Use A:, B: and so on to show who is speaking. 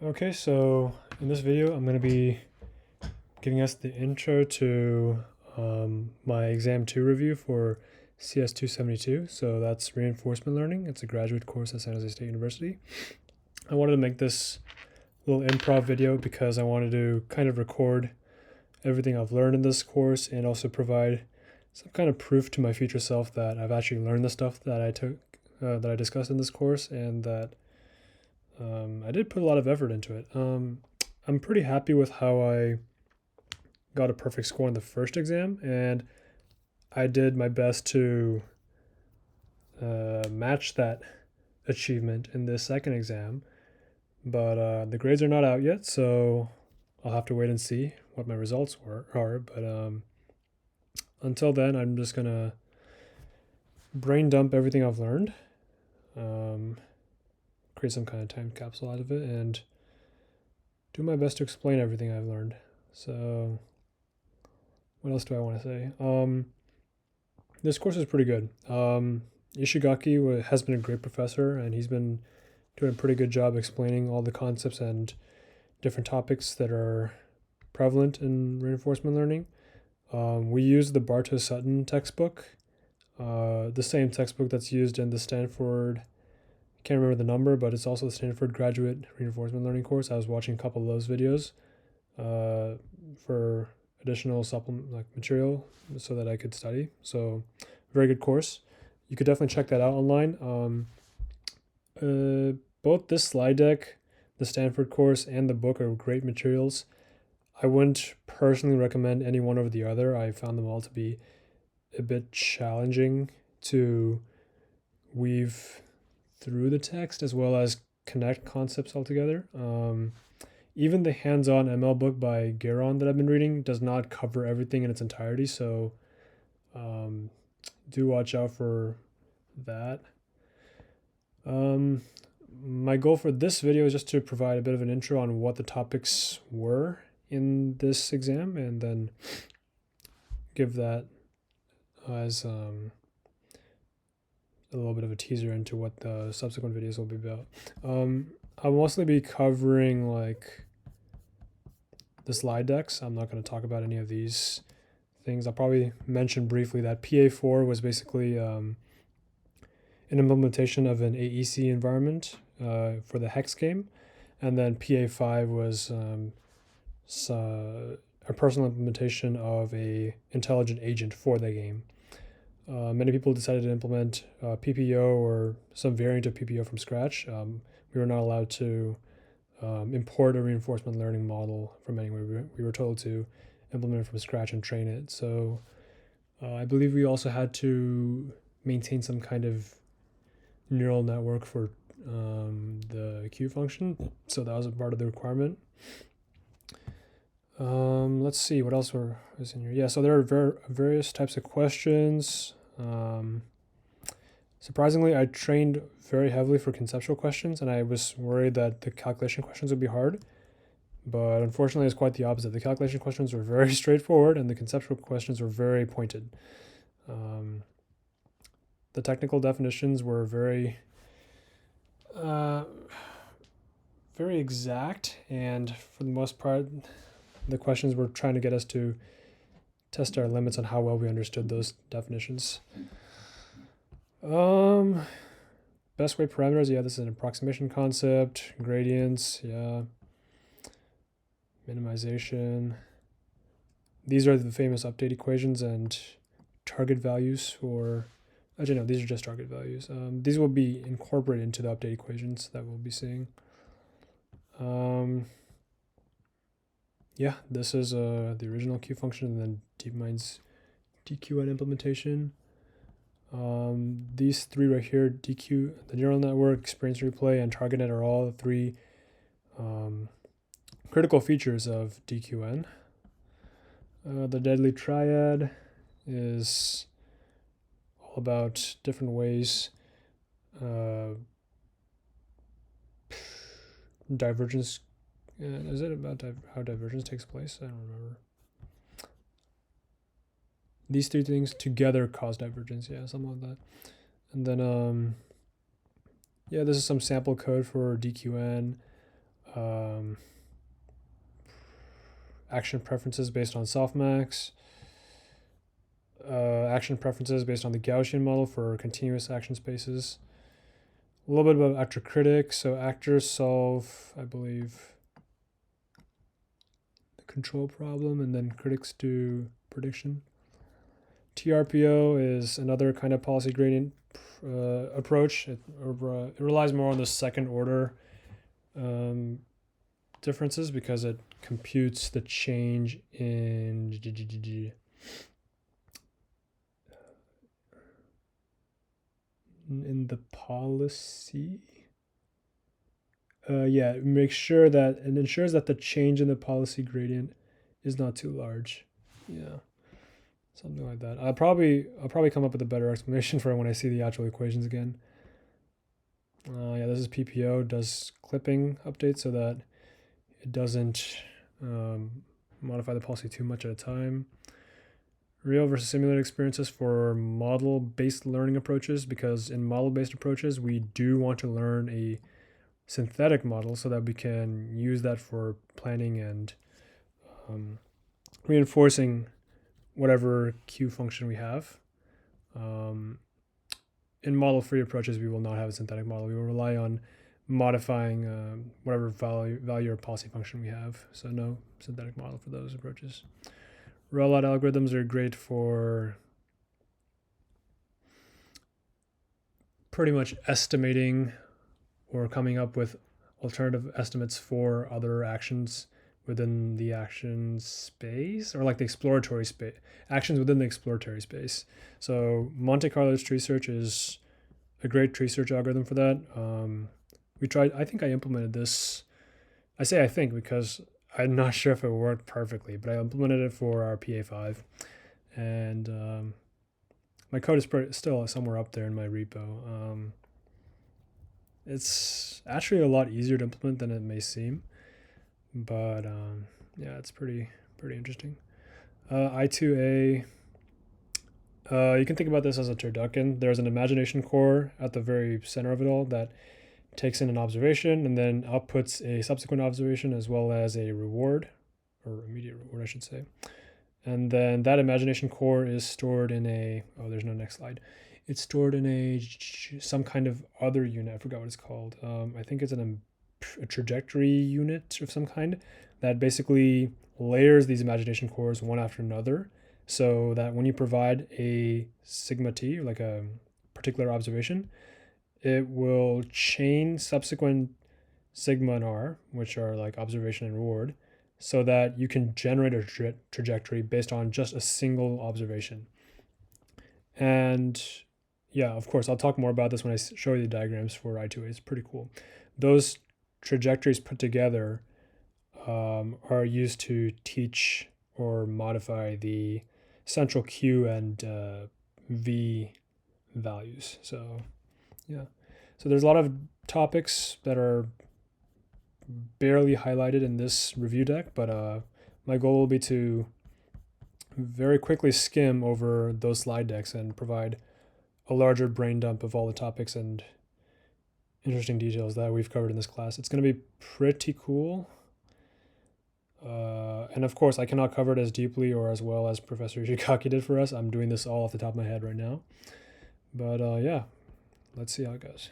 A: Okay, so in this video, I'm going to be giving us the intro to my Exam 2 review for CS 272. So that's Reinforcement Learning. It's a graduate course at San Jose State University. I wanted to make this little improv video because I wanted to kind of record everything I've learned in this course and also provide some kind of proof to my future self that I've actually learned the stuff that I discussed in this course, and that I did put a lot of effort into it. I'm pretty happy with how I got a perfect score in the first exam, and I did my best to match that achievement in this second exam. But the grades are not out yet, so I'll have to wait and see what my results are. But until then, I'm just gonna brain dump everything I've learned, um, create some kind of time capsule out of it, and do my best to explain everything I've learned. So, what else do I want to say? This course is pretty good. Ishigaki has been a great professor, and he's been doing a pretty good job explaining all the concepts and different topics that are prevalent in reinforcement learning. We use the Bartow Sutton textbook, the same textbook that's used in the Stanford, I can't remember the number, but it's also the Stanford Graduate Reinforcement Learning course. I was watching a couple of those videos for additional supplement material so that I could study. So very good course. You could definitely check that out online. Both this slide deck, the Stanford course, and the book are great materials. I wouldn't personally recommend any one over the other. I found them all to be a bit challenging to weave through the text as well as connect concepts all together. Even the hands-on ML book by Garon that I've been reading does not cover everything in its entirety, so do watch out for that. My goal for this video is just to provide a bit of an intro on what the topics were in this exam, and then give that as a little bit of a teaser into what the subsequent videos will be about. I'll mostly be covering like the slide decks. I'm not going to talk about any of these things. I'll probably mention briefly that PA4 was basically an implementation of an AEC environment for the Hex game, and then PA5 was a personal implementation of a intelligent agent for the game. Many people decided to implement PPO or some variant of PPO from scratch. We were not allowed to import a reinforcement learning model from anywhere. We were told to implement it from scratch and train it. So I believe we also had to maintain some kind of neural network for the Q function. So that was a part of the requirement. Let's see what else was in here. Yeah, so there are various types of questions. Surprisingly, I trained very heavily for conceptual questions, and I was worried that the calculation questions would be hard. But unfortunately, it's quite the opposite. The calculation questions were very straightforward, and the conceptual questions were very pointed. The technical definitions were very exact, and for the most part, the questions were trying to get us to test our limits on how well we understood those definitions. Best way parameters, yeah, this is an approximation concept. Gradients, yeah. Minimization. These are the famous update equations and target values for, actually no, these are just target values. These will be incorporated into the update equations that we'll be seeing. Yeah, this is the original Q function, and then DeepMind's DQN implementation. These three right here, DQ, the neural network, experience replay, and TargetNet are all three critical features of DQN. The deadly triad is all about different ways divergence. Is it about how divergence takes place? I don't remember. These three things together cause divergence. Yeah, something like that. And then, yeah, this is some sample code for DQN. action preferences based on softmax, action preferences based on the Gaussian model for continuous action spaces. A little bit about actor critic. So actors solve, I believe, the control problem, and then critics do prediction. TRPO is another kind of policy gradient approach. It relies more on the second order differences because it computes the change in the policy. It ensures that the change in the policy gradient is not too large. Yeah, something like that. I'll probably come up with a better explanation for it when I see the actual equations again. This is PPO, does clipping updates so that it doesn't modify the policy too much at a time. Real versus simulated experiences for model-based learning approaches, because in model-based approaches, we do want to learn a synthetic model so that we can use that for planning and reinforcing whatever Q function we have. In model-free approaches, we will not have a synthetic model. We will rely on modifying whatever value or policy function we have. So no synthetic model for those approaches. Rollout algorithms are great for pretty much estimating or coming up with alternative estimates for other actions within the action space, or like the exploratory space, actions within the exploratory space. So Monte Carlo tree search is a great tree search algorithm for that. I think I implemented this. I say I think because I'm not sure if it worked perfectly, but I implemented it for our PA5. And my code is still somewhere up there in my repo. It's actually a lot easier to implement than it may seem. But it's pretty interesting. I2A, you can think about this as a turducken. There's an imagination core at the very center of it all that takes in an observation and then outputs a subsequent observation as well as a reward, or immediate reward, I should say. And then that imagination core is stored in there's no next slide. It's stored in some kind of other unit. I forgot what it's called. I think it's a trajectory unit of some kind that basically layers these imagination cores one after another, so that when you provide a sigma t, like a particular observation, it will chain subsequent sigma and r, which are like observation and reward, so that you can generate a trajectory based on just a single observation. And of course, I'll talk more about this when I show you the diagrams for I2A. It's pretty cool. Those trajectories put together are used to teach or modify the central Q and V values. So there's a lot of topics that are barely highlighted in this review deck, but my goal will be to very quickly skim over those slide decks and provide a larger brain dump of all the topics and interesting details that we've covered in this class. It's going to be pretty cool. And of course, I cannot cover it as deeply or as well as Professor Ishigaki did for us. I'm doing this all off the top of my head right now. But let's see how it goes.